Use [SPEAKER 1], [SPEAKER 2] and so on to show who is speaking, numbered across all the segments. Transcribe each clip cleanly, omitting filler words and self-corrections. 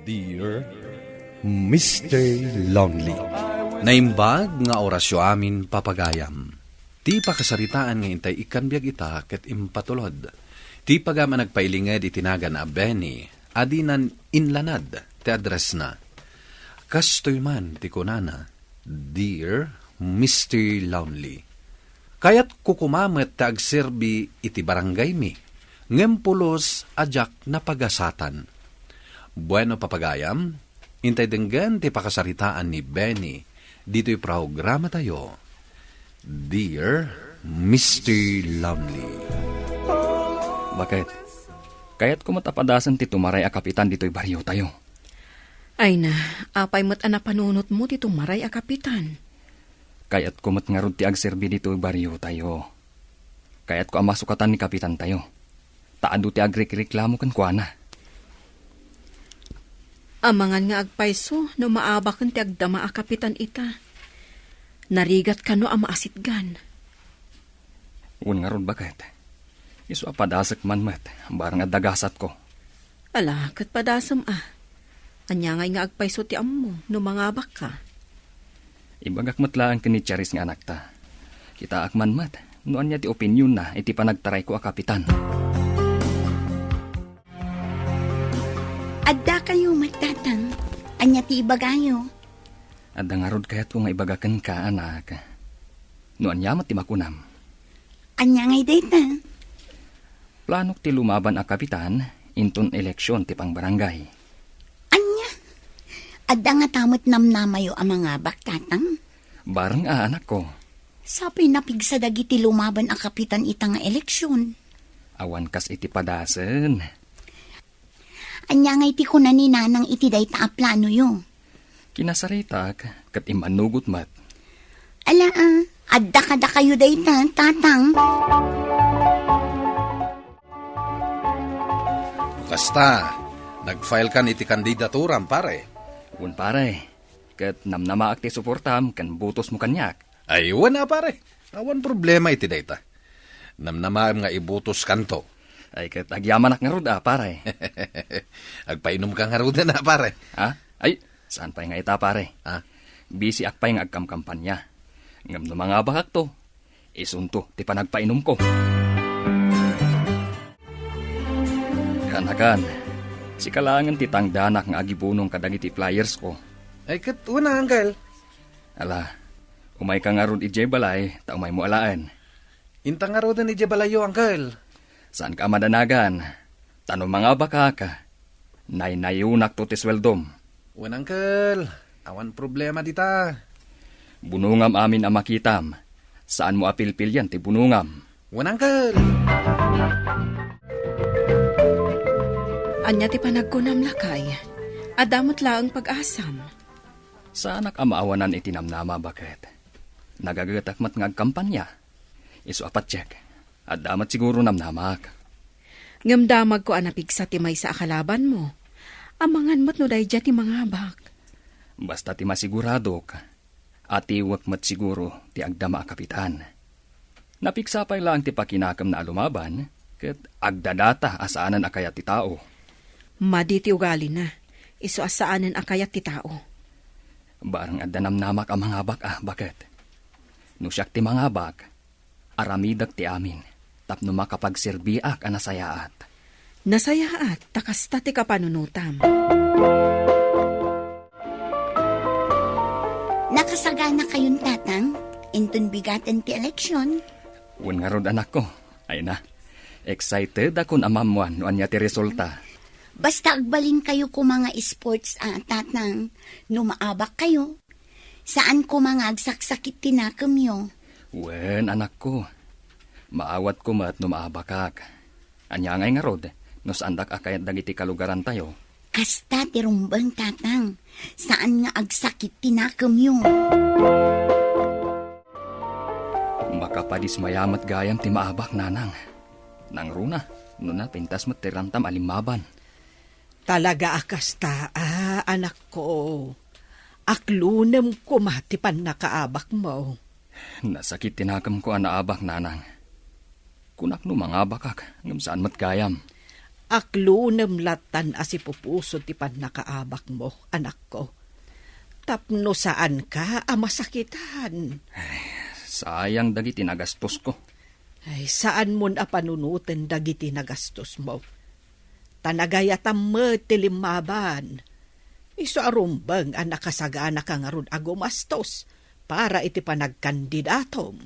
[SPEAKER 1] Dear Mr. Lonely.
[SPEAKER 2] Naimbag nga orasyo amin papagayam. Ti pakasaritaan nga intay ikan biyag ita ket impatulod. Ti pagama nagpailinged itinaga na Benny, adinan inlanad ti address na. Kastoy man ti kunana, Dear Mr. Lonely. Kayat kukumamet ti agserbi iti barangay mi, ngempulos ajak na pagasatan. Bueno papagayam, intay denggan ti pakasaritaan ni Benny, dito'y programa tayo. Dear Mr. Lonely.
[SPEAKER 3] Bakit? Kaya't kumatapadasan ti tumaray a kapitan dito'y baryo tayo.
[SPEAKER 4] Ay na, apay mo't anapanunot mo ti tumaray a kapitan.
[SPEAKER 3] Kaya't kumat nga rod ti agserbi dito'y baryo tayo. Kaya't ko amasukatan ni kapitan tayo. Taado ti agreklamo kan kuana.
[SPEAKER 4] Amangan nga agpayso no maabakan ti agdama a kapitan ita. Narigat ka no a maasitgan.
[SPEAKER 3] Un nga rod bakit? Isu apadasak man met, barang adagasat ko.
[SPEAKER 4] Ala, kat padasam Anyangay nga agpayso ti ammo no mangabak ka.
[SPEAKER 3] Ibagak matlaan ka ni Charis nga anak ta. Kita akman mat, noan niya ti opinyon na iti panagtaray ko a kapitan.
[SPEAKER 5] Adda kayo magtatang, anya ti ibagayo.
[SPEAKER 3] Adda nga rod kaya't kung ibagakan ka anak. Noan niya mat ti makunam.
[SPEAKER 5] Anya ngay data.
[SPEAKER 3] Planok ti lumaban a kapitan, inton eleksyon ti pang barangay.
[SPEAKER 5] Anya? Adda nga tamot namnamayo ang mga baktatang.
[SPEAKER 3] Barang anak ko.
[SPEAKER 5] Sapay napigsa dagiti lumaban a kapitan itang eleksyon.
[SPEAKER 3] Awan kas iti padasen.
[SPEAKER 5] Anya ngay ti kunan ni nanang iti dayta a plano yo.
[SPEAKER 3] Kinasaritak, kat imanugot mat.
[SPEAKER 5] Ala adda kada kayo dayta, tatang.
[SPEAKER 2] Kasta, nag-file kan iti kandidaturam pare.
[SPEAKER 3] Un pare, kat namnamaak ti suportam, kan butos mo kanyak.
[SPEAKER 2] Ay, wala pare. Awan problema iti dayta. Namnamaam nga ibutos kanto.
[SPEAKER 3] Ay kat agyamanak nga rod pare.
[SPEAKER 2] Agpainom ka nga ruda na pare.
[SPEAKER 3] Ha? Ay, saan pa nga ita pare?
[SPEAKER 2] Ha?
[SPEAKER 3] Busy akpay nga agkamkampanya. Ngam na mga bakak to. Isunto, ti panagpainom ko. Kanakan, si kalangan ti tangdanak nga agibunong kadagiti flyers ko.
[SPEAKER 2] Ay, kat wala anggal.
[SPEAKER 3] Ala, umay ka nga rod ijay balay, ta umay mo alaan.
[SPEAKER 2] Inta nga ruda ni Jebalayo anggal.
[SPEAKER 3] Saan ka madanagan? Tanong mga bakaka. Nay-nayunak to ti sweldom.
[SPEAKER 2] Wala anggal. Awan problema dita.
[SPEAKER 3] Bunungam amin ang makitam. Saan mo apilpil yan ti bunungam?
[SPEAKER 2] Wala anggal.
[SPEAKER 4] Anya ti panagkunam lakay. Adamot laang pag-asam.
[SPEAKER 3] Saan ak amaawanan itinamnama bakit? Nagagatak mat nga kampanya. Isu apat check. At damat siguro namnamak.
[SPEAKER 4] Ngamdamag ko anapigsa ti may sa akalaban mo. Amangan mo't no dayja ti mga abak.
[SPEAKER 3] Basta ti masigurado ka. At iwak mat siguro ti agdama a kapitan. Napiksapay lang ti pakinakam na alumaban. Kat agdadata asaanan akayat ti tao.
[SPEAKER 4] Madi ti ugali na. Isu asaanan akayat ti tao.
[SPEAKER 3] Barang adda namnamak ang mga abak bakit? Nusyak ti mga abak. Aramidag ti amin. Tapno makapagserbiak ang nasayaat.
[SPEAKER 4] Nasayaat, takasta ti kapanunutam.
[SPEAKER 5] Nakasagana kayong tatang, intun bigatan ti eleksyon.
[SPEAKER 3] Un nga rod anak ko. Ay na, excited akong amamuan no anya ti resulta.
[SPEAKER 5] Basta agbalin kayo ko mga sports tatang, numaabak kayo. Saan ko mga agsaksakit tinakam yo?
[SPEAKER 3] Wen, anak ko. Maawat ko mat no maabakak. Anyangay nga rod, no sandak akayat dagiti kalugaran tayo.
[SPEAKER 5] Kasta ti rumbang tatang, saan nga agsakit tinakam yo?
[SPEAKER 3] Makapadismayamat gayam ti maabak nanang. Nang runa, no na pintas mat tirantam alimaban.
[SPEAKER 6] Talaga akasta, anak ko. Aklunem ko matipan nakaabak mo.
[SPEAKER 3] Nasakit tinakam ko ang naabak nanang. Kunak no mga bakak, ngam saan mat gayam.
[SPEAKER 6] Aklunem latan asipupuso ti pan nakaabak mo, anak ko. Tapno saan ka amasakitan?
[SPEAKER 3] Sayang dagiti nagastos ko.
[SPEAKER 6] Ay, saan mo na panunutin dagiti nagastos mo? Tanagayatam mo tilimaban. Iso arumbang ang nakasagana ka nga ron agumastos para iti panagkandidatom.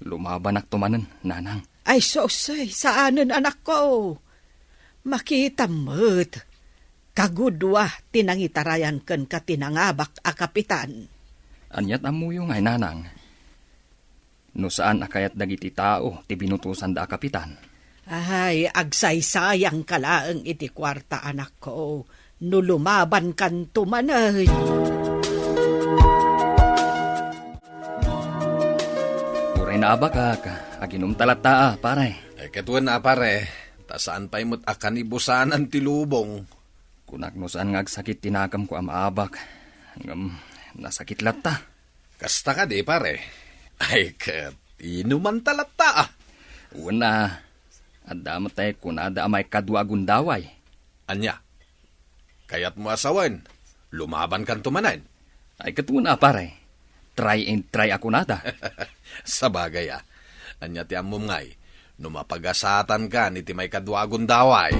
[SPEAKER 3] Lumaban ak tumanen, nanang.
[SPEAKER 6] Ay, sosay, saanen anak ko? Makita mo't kagudwa tinangitarayan ken katinangabak a kapitan.
[SPEAKER 3] Anyat amuyo ngay, nanang. No saan akayat dagiti tao ti binutusan da kapitan.
[SPEAKER 6] Ay, agsaysayang kalaeng iti kwarta anak ko. No lumaban kan tumanay.
[SPEAKER 3] Uray na abak aginum talata pare.
[SPEAKER 2] Ketuan na pare, tasaan pa'y mo't akan ibusanan ti lubong.
[SPEAKER 3] Kunak no saan ngagsakit tinakam ko amaabak. Nasakit latta.
[SPEAKER 2] Kasta ka di pare. Ay, ket, inuman talata.
[SPEAKER 3] Una, adamat tayo kunada amay kadwa gundaway.
[SPEAKER 2] Anya, kayat mo asawan, lumaban kan tumanan.
[SPEAKER 3] Ay katuna pare, try and try ako nada.
[SPEAKER 2] Sa bagay anya ti amom ngay, numapagasatan ka ni ti may kadwagon daway.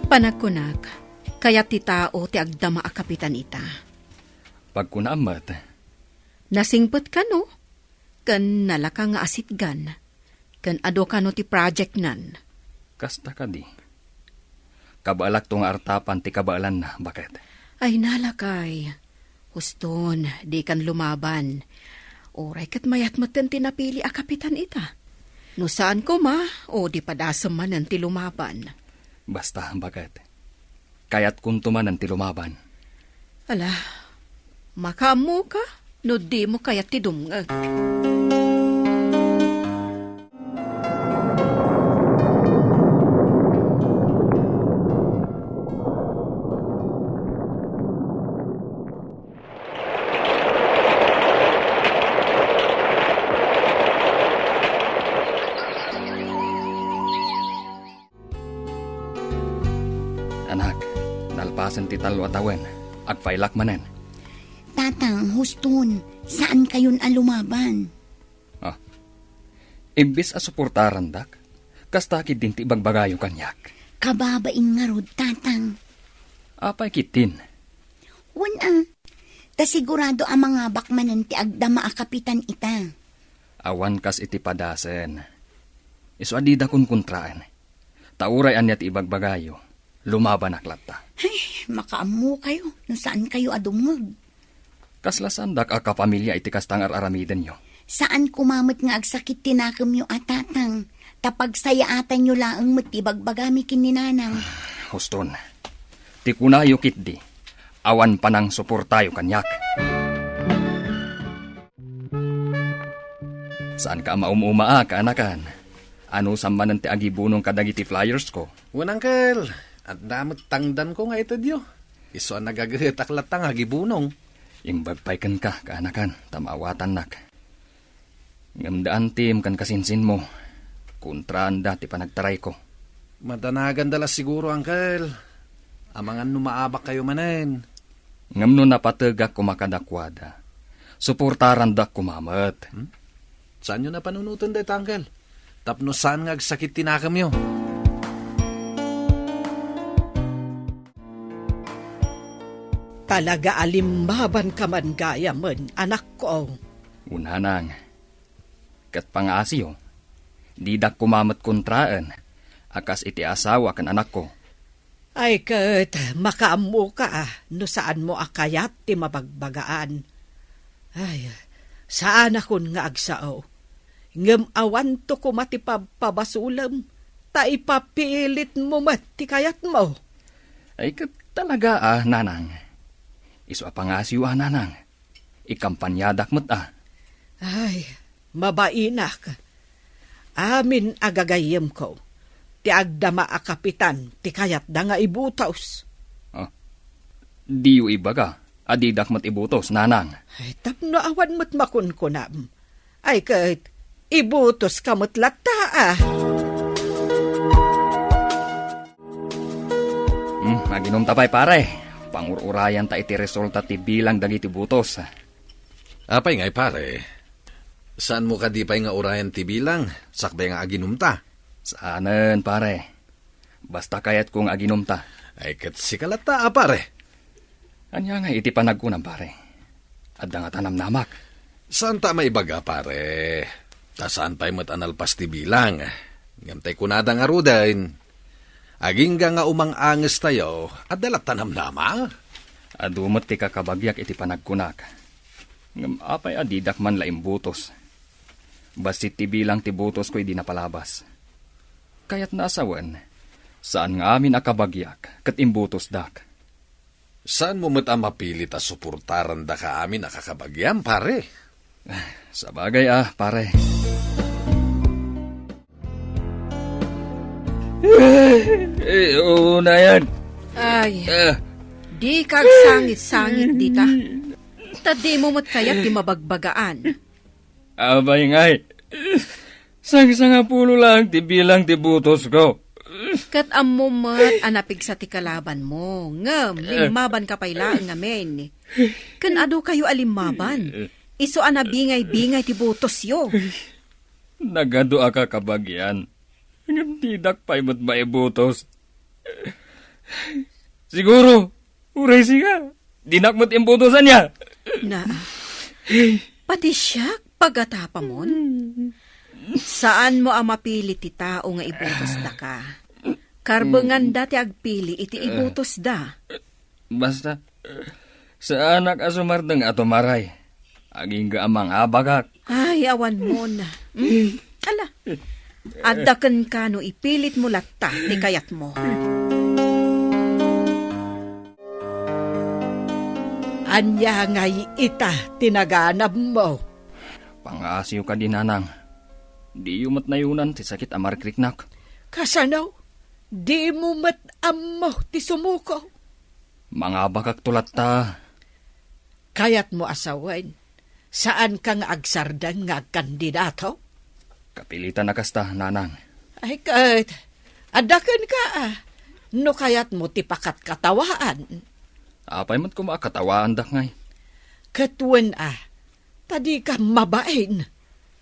[SPEAKER 4] Panagkunak, kaya ti tao ti agdama a kapitan ita.
[SPEAKER 3] Pagkunamat,
[SPEAKER 4] Nasingpet ka no? Kan nalaka nga asitgan. Kan ado ka no ti project nan.
[SPEAKER 3] kasta ka di. Kabalak tong artapan ti kabalan na, bakit?
[SPEAKER 4] Ay nalakay. Huston, di kan lumaban. Oray kat mayat maten tinapili a kapitan ita. No saan ko ma, o di padasam man ang ti lumaban.
[SPEAKER 3] Basta, bakit? Kayat kung tumanan ti lumaban.
[SPEAKER 4] Ala, makamu ka? No di mo kayat ti dumngag.
[SPEAKER 3] Anak, nalpasan ti talo atawen. Agpailak manen.
[SPEAKER 5] Tatang, huston, saan kayon alumaban?
[SPEAKER 3] Imbis a suportaran dak, kastakid din ti bagbagayo kanyak.
[SPEAKER 5] Kababain nga rod, tatang.
[SPEAKER 3] Apay kitin.
[SPEAKER 5] Wana, ta sigurado ang mga bakmanan ti agdama a kapitan ita.
[SPEAKER 3] Awan kas iti padasen. Iso adida kun kontraan. Tauray anya ti ibagbagayo. Lumaban aklata.
[SPEAKER 5] Ay, makaamu kayo, no saan kayo adumog?
[SPEAKER 3] Kaslasan dak a kapamilya iti kastangar aramiden nyo.
[SPEAKER 5] Saan kumamot nga agsakit tinakam yo atatang? Tapag sayaatan nyo laang matibagbagami kininanang.
[SPEAKER 3] Huston, ti kunayo kitdi. Awan panang suportayo kanyak. Saan ka maumuma ka, anakan? Ano sammanan ti agibunong kadagiti flyers ko?
[SPEAKER 2] Unangkel, at damot tangdan ko nga ito diyo. Iso ang nagagahitak latang agibunong.
[SPEAKER 3] Yung bagpaykan ka, kaanakan, tamawatan nak. Ngamdaan tim kan kasinsin mo. Kontraan dati panagtaray ko.
[SPEAKER 2] Matanagan dala siguro, Angkel. Amangan numaabak kayo manen.
[SPEAKER 3] Ngam no napatagak kumakadakwada. Suportaran dak kumamat.
[SPEAKER 2] Saan nyo na panunutan dito, Angkel? Tapno saan nga sakit tinakam nyo?
[SPEAKER 6] Talaga alimbaban ka man gaya man, anak ko.
[SPEAKER 3] Unanang, kat pangasyo, di dak kumamat kontraan, akas iti asawa kan anak ko.
[SPEAKER 6] Ay kat, makaamu ka no saan mo akayat ti mabagbagaan. Ay, saan akon nga agsao? Ngem awan to kumati pabasulam, ta ipapilit mo mati kayat mo.
[SPEAKER 3] Ay kat talaga nanang. Iso pangasyo nanang. Ikampanyadak mo't
[SPEAKER 6] Ay, mabainak. Amin agagayem ko. Ti agdama a kapitan, ti kayat da nga ibutaws.
[SPEAKER 3] Diyo ibaga, adidak mo't ibutos, nanang.
[SPEAKER 6] Ay, tapno awan mo't makunkunam. Ay, kahit ibutos kamot lata ah.
[SPEAKER 3] Naginom tapay pare. Pangururayan ta iti resulta ti bilang dagiti butos.
[SPEAKER 2] Apay ngay pare, saan mo ka di pa'y nga urayan ti bilang? Sakbay nga aginom ta.
[SPEAKER 3] Saanen pare. Basta kayat kong aginom ta.
[SPEAKER 2] Ay kat si kalata pare.
[SPEAKER 3] Anya nga iti panagkunam pare. Adda nga tanam namak.
[SPEAKER 2] Saan ta maibaga pare? Ta saan pa'y matanalpas ti bilang? Ngamtay kunada nga rudain. Aging nga umang-anges tayo, at dalat tanam nama.
[SPEAKER 3] Adumot ti kakabagyak iti panagkunak. Ngam apay adidak man laim butos. Basit ti bilang ti butos ko'y di napalabas. Kaya't nasawan, saan nga amin akabagyak, kat imbutos dak.
[SPEAKER 2] Saan mo mat mapilit a suportaran da ka amin nakakabagyam, pare?
[SPEAKER 3] Sabagay pare. Oo na yan.
[SPEAKER 4] Ay, di kag sangit-sangit dita. Tadi mo mat kayat di mabagbagaan.
[SPEAKER 3] Abay ngay. Sang-sanga pulo lang ti bilang ti butos ko.
[SPEAKER 4] Kat ammo mat anapig sa ti kalaban mo. Ngem, limaban ka paylaan nga men. Kan ado kayo alimaban. Iso anabingay-bingay ti butos yo.
[SPEAKER 3] Nagado aka kabagyan. Ngam tidak pa'y mo't maibutos. Siguro, uray siya. Dinak mo't imbutosan niya.
[SPEAKER 4] Na, pati siya pagatapa mon? Saan mo ang mapili ti tao nga ibutos da ka? Karbengan dati agpili iti ibutos da.
[SPEAKER 3] Basta, sa anak asumardeng ato maray. Aging gaamang abagak.
[SPEAKER 4] Ay, awan mo na. Ala, adakan ka no ipilit mo latta ti kayat mo.
[SPEAKER 6] Anya ngay ita tinaganap mo.
[SPEAKER 3] Pangasiyo ka din, nanang. Di yumat na yunan ti sakit amarkriknak.
[SPEAKER 6] Kasanaw, di mo mat-ammo ti sumuko.
[SPEAKER 3] Mga bakak tulat ta.
[SPEAKER 6] Kayat mo asawain, saan kang agsardang nga kandidato?
[SPEAKER 3] Kapilitan na kasta, nanang.
[SPEAKER 6] Ay kat, adakan ka no kayat mo ti pakat katawaan.
[SPEAKER 3] Apay mo't kumakatawaan dak ngay.
[SPEAKER 6] Katwen tadi ka mabain.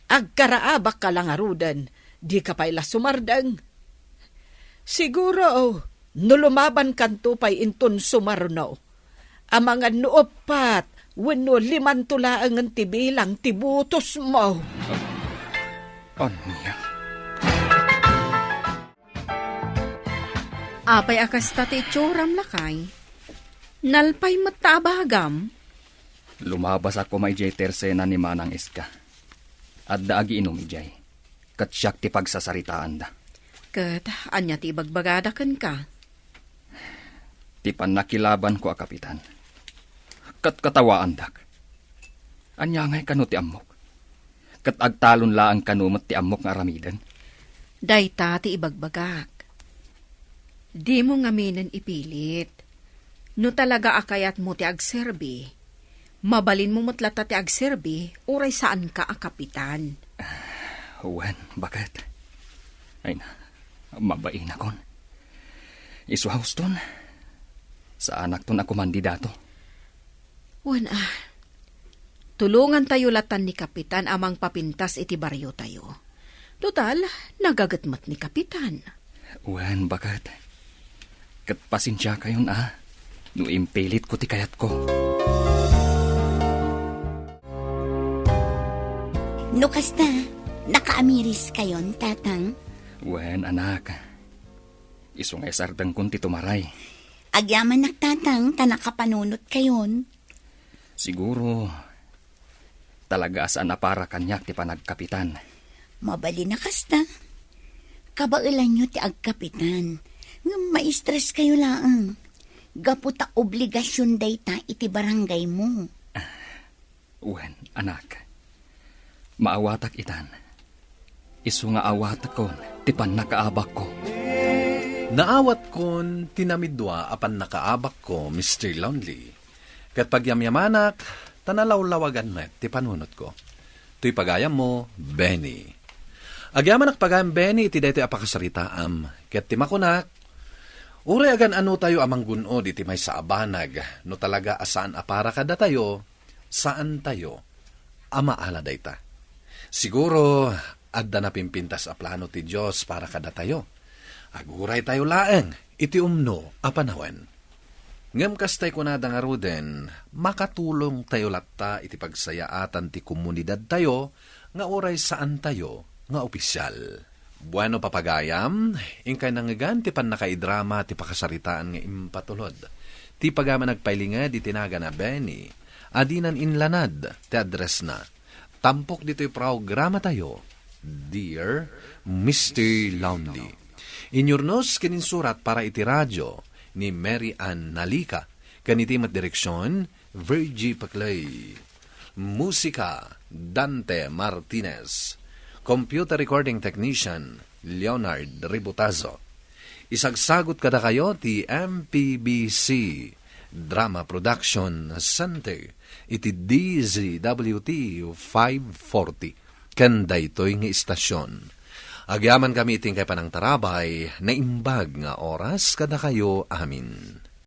[SPEAKER 6] Agkaraabak ka lang arudan, di ka pa'y sumardang. Siguro, nulumaban kanto pa'y inton sumarno. Amangan noopat, wenno 5 tulaangan tibilang tibutos mo.
[SPEAKER 3] Ano niya?
[SPEAKER 4] Apay akas tati tsuram lakay. Nalpay matabagam.
[SPEAKER 3] Lumabas ako may jay tersena ni Manang Iska. At daagi inom jay. Kat siyak ti pagsasaritaan da.
[SPEAKER 4] Kat, anya ti bagbagadakan ka.
[SPEAKER 3] Ti panakilaban ko kapitan. Kat katawaan dak. Anya ngay kano ti amok. Kat agtalon laang kanumot ti amok nga aramidan.
[SPEAKER 4] Dayta ti ibagbagak. Di mo ngaminan ipilit. No talaga akayat mo ti agserbi. Mabalin mo matlata ti agserbi, uray saan ka kapitan.
[SPEAKER 3] Juan, bakit? Ay na, mabain akon. Isuhaws ton. Sa anak ton ako mandidato.
[SPEAKER 4] Juan tulungan tayo latan ni kapitan amang papintas iti baryo tayo. Total, nagagatmat ni kapitan.
[SPEAKER 3] Juan, bakit? Kat pasensya kayon no impilit ko ti kayat ko.
[SPEAKER 5] No kasta, nakaamiris kayon, tatang.
[SPEAKER 3] Wen, anak. Isungay sardang kun ti tumaray.
[SPEAKER 5] Agyaman naktatang, tanakapanunot kayon.
[SPEAKER 3] Siguro, talaga asaan na para kanyak ti panagkapitan.
[SPEAKER 5] Mabali na kasta. Kabailan nyo ti agkapitan. Nga ma-stress kayo laang. Gaputa obligasyon dayta iti barangay mo.
[SPEAKER 3] Wen, anak. Maawatak itan. Isu nga awatak kon, ti panakaabak ko.
[SPEAKER 2] Naawat kon tinamidwa apan nakaabak ko, Mr. Lonely. Kat pagyamyamanak, tanalaw-lawagan met ti panunot ko. Tuy pagayam mo, Benny. Agyaman nakpagambeni iti daytoy apakasaritaam. Ket timakunak, uray agan ano tayo amang gunod iti may sa abanag, no talaga asaan apara kada tayo, saan tayo, amaala dayta. Siguro, adda na pimpintas a plano ti Diyos para kada tayo. Aguray tayo laeng, iti umno a panawen. Ngem kastay kunada nga ruden, makatulong tayo latta iti pagsayaatan ti komunidad tayo, nga oray saan tayo, nga opisyal. Bueno papagayam, ingkay nangigan ti pan nakaidrama ti pakasaritaan nga impatulod. Ti pagama nagpailingad iti tinaga na Benny, adinan inlanad ti address na. Tampok dito'y programa tayo, Dear Mr. Lonely. Inyurnos kininsurat para iti radyo ni Mary Ann Nalika, kaniti mat direksyon, Virgie Paclay. Musika, Dante Martinez. Computer recording technician, Leonard Ributazo. Isagsagot kada kayo ti MPBC Drama Production Center iti DZWT 540 kanda ito'y nga istasyon. Agyaman kami iting kay panang tarabay na imbag nga oras kada kayo amin.